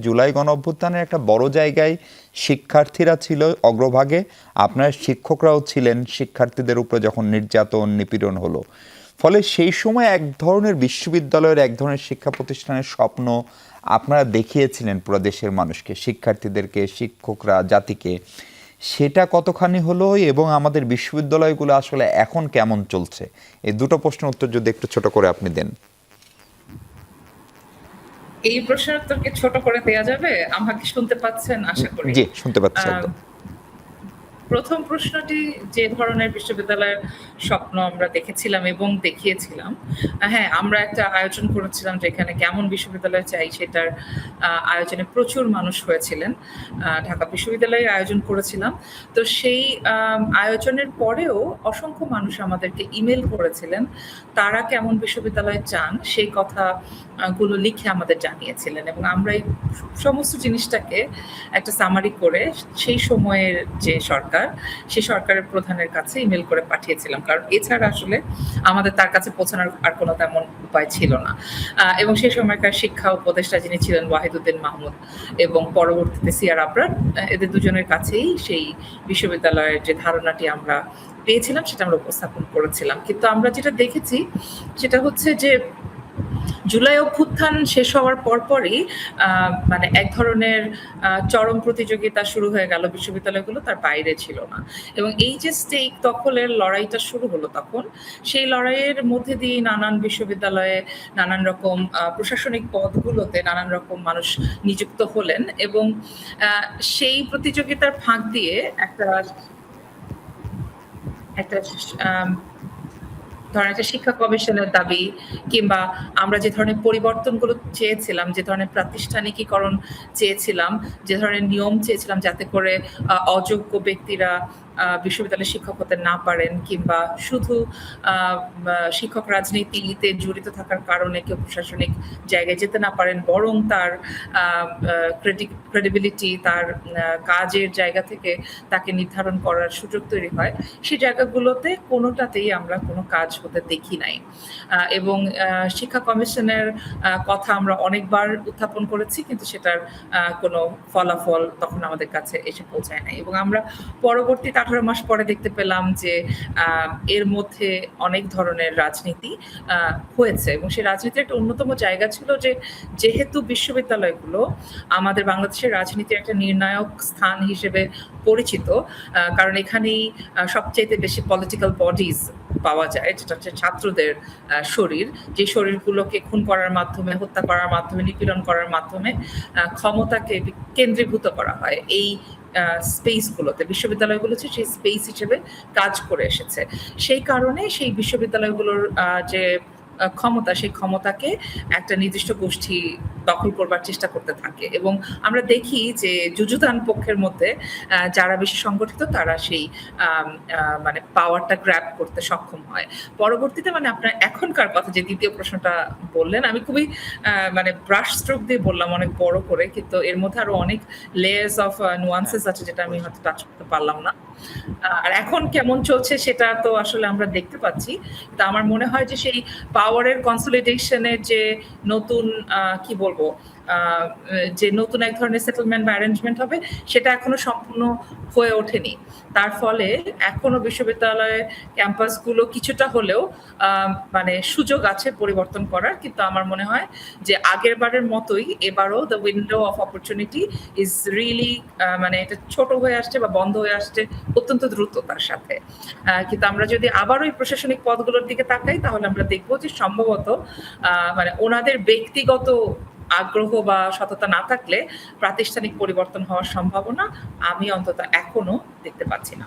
জুলাই গণঅভ্যুত্থানের একটা বড় জায়গায় শিক্ষার্থীরা ছিল অগ্রভাগে, আপনার শিক্ষকরাও ছিলেন শিক্ষার্থীদের উপরে যখন নির্যাতন নিপীড়ন হলো। ফলে সেই সময় এক ধরনের বিশ্ববিদ্যালয়ের, এক ধরনের শিক্ষা প্রতিষ্ঠানের স্বপ্ন আপনারা দেখিয়েছিলেন পুরো দেশের মানুষকে, শিক্ষার্থীদেরকে, শিক্ষকরা, জাতিকে। সেটা কতখানি হলো এবং আমাদের বিশ্ববিদ্যালয়গুলো আসলে এখন কেমন চলছে? এই দুটো প্রশ্নের উত্তর যদি একটু ছোট করে আপনি দেন। এই প্রশ্নের উত্তর কি ছোট করে দেয়া যাবে? আমাকে শুনতে পাচ্ছেন আশা করি। জি, শুনতে পাচ্ছি আহ, একদম। প্রথম প্রশ্নটি যে ধরনের বিশ্ববিদ্যালয়ের স্বপ্ন আমরা দেখেছিলাম এবং দেখিয়েছিলাম, হ্যাঁ, আমরা একটা আয়োজন করেছিলাম যেখানে কেমন বিশ্ববিদ্যালয় চাই সেটার আয়োজনে প্রচুর মানুষ হয়েছিলেন। ঢাকা বিশ্ববিদ্যালয়ে আয়োজন করেছিলাম। তো সেই আয়োজনের পরেও অসংখ্য মানুষ আমাদেরকে ইমেল করেছিলেন, তারা কেমন বিশ্ববিদ্যালয় চান সেই কথা গুলো লিখে আমাদের জানিয়েছিলেন, এবং আমরা এই সমস্ত জিনিসটাকে একটা সামারি করে সেই সময়ের যে সরকার, সেই সরকারের প্রধানের কাছে ইমেল করে পাঠিয়েছিলাম, কারণ এছাড়া আসলে আমাদের তার কাছে পৌঁছানোর আর কোনো তেমন উপায় ছিল না। এবং সেই সময়কার শিক্ষা উপদেষ্টা যিনি ছিলেন ওয়াহিদুদ্দিন মাহমুদ, এবং পরবর্তীতে সিআর আবরার, এদের দুজনের কাছেই সেই বিশ্ববিদ্যালয়ের যে ধারণাটি আমরা পেয়েছিলাম সেটা আমরা উপস্থাপন করেছিলাম। কিন্তু আমরা যেটা দেখেছি সেটা হচ্ছে যে জুলাই অভ্যুত্থান শেষ হওয়ার পরপরই মানে এক ধরনের চরম প্রতিযোগিতা শুরু হয়ে গেল, বিশ্ববিদ্যালয়গুলো তার বাইরে ছিল না। এবং এই যে স্টেক দখলের লড়াইটা শুরু হলো তখন, সেই লড়াইয়ের মধ্যে দিয়ে নানান বিশ্ববিদ্যালয়ে নানান রকম প্রশাসনিক পদগুলোতে নানান রকম মানুষ নিযুক্ত হলেন, এবং সেই প্রতিযোগিতার ফাঁক দিয়ে একটা একটা ধরেন একটা শিক্ষা কমিশনের দাবি, কিংবা আমরা যে ধরনের পরিবর্তনগুলো চেয়েছিলাম, যে ধরনের প্রাতিষ্ঠানিকীকরণ চেয়েছিলাম, যে ধরনের নিয়ম চেয়েছিলাম যাতে করে অযোগ্য ব্যক্তিরা বিশ্ববিদ্যালয়ে শিক্ষক হতে না পারেন, কিংবা শুধু শিক্ষক রাজনীতিতে জড়িত থাকার কারণে কেউ প্রশাসনিক জায়গায় যেতে না পারেন, বরং তার ক্রেডিবিলিটি, তার কাজের জায়গা থেকে তাকে নির্ধারণ করার সুযোগ তৈরি হয়, সেই জায়গাগুলোতে কোনোটাতেই আমরা কোনো কাজ হতে দেখি নাই। এবং শিক্ষা কমিশনের কথা আমরা অনেকবার উত্থাপন করেছি, কিন্তু সেটার কোনো ফলাফল তখন আমাদের কাছে এসে পৌঁছায় নাই। এবং আমরা পরবর্তীতে 18 মাস পরে দেখতে পেলাম যে এর মধ্যে অনেক ধরনের রাজনীতি হয়েছে, এবং সেই রাজনীতির একটা অন্যতম জায়গা ছিল যে যেহেতু বিশ্ববিদ্যালয়গুলো আমাদের বাংলাদেশের রাজনীতির একটা নির্ণায়ক স্থান হিসেবে পরিচিত, কারণ এখানেই সবচেয়ে বেশি পলিটিক্যাল বডিজ পাওয়া যায়, যেটা হচ্ছে ছাত্রদের শরীর, যে শরীরগুলোকে খুন করার মাধ্যমে, হত্যা করার মাধ্যমে, নিপীড়ন করার মাধ্যমে ক্ষমতাকে কেন্দ্রীভূত করা হয়। এই স্পেসগুলোতে বিশ্ববিদ্যালয়গুলো হচ্ছে সেই স্পেস হিসেবে কাজ করে এসেছে। সেই কারণে সেই বিশ্ববিদ্যালয়গুলোর যে ক্ষমতা, সেই ক্ষমতাকে একটা নির্দিষ্ট গোষ্ঠী দখল করবার চেষ্টা করতে থাকে, এবং আমরা দেখি যে যুযুধান পক্ষের মধ্যে যারা বেশি সংগঠিত তারা সেই মানে পাওয়ারটা গ্র্যাব করতে সক্ষম হয়। পরবর্তীতে মানে আপনার এখনকার কথা যে দ্বিতীয় প্রশ্নটা বললেন, আমি খুবই মানে ব্রাশ স্ট্রোক দিয়ে বললাম অনেক বড় করে, কিন্তু এর মধ্যে আরো অনেক লেয়ার্স অফ নুয়ান্সেস আছে যেটা আমি হয়তো টাচ করতে পারলাম না। আর এখন কেমন চলছে সেটা তো আসলে আমরা দেখতে পাচ্ছি। তা আমার মনে হয় যে সেই পাওয়ারের কনসলিডেশনের যে নতুন কি বলবো, যে নতুন এক ধরনের সেটেলমেন্ট বা অ্যারেঞ্জমেন্ট হবে, সেটা এখনো সম্পূর্ণ হয়ে ওঠেনি। তার ফলে এখনো বিশ্ববিদ্যালয়ের ক্যাম্পাসগুলো কিছুটা হলেও মানে সুযোগ আছে পরিবর্তন করার, কিন্তু আমার মনে হয় যে আগের বারের মতোই এবারও the window of opportunity is really মানে এটা ছোট হয়ে আসছে বা বন্ধ হয়ে আসছে অত্যন্ত দ্রুততার সাথে। কিন্তু আমরা যদি আবার ওই প্রশাসনিক পদগুলোর দিকে তাকাই, তাহলে আমরা দেখবো যে সম্ভবত মানে ওনাদের ব্যক্তিগত আগ্রহ বা সততা না থাকলে প্রাতিষ্ঠানিক পরিবর্তন হওয়ার সম্ভাবনা আমি অন্তত এখনো দেখতে পাচ্ছি না।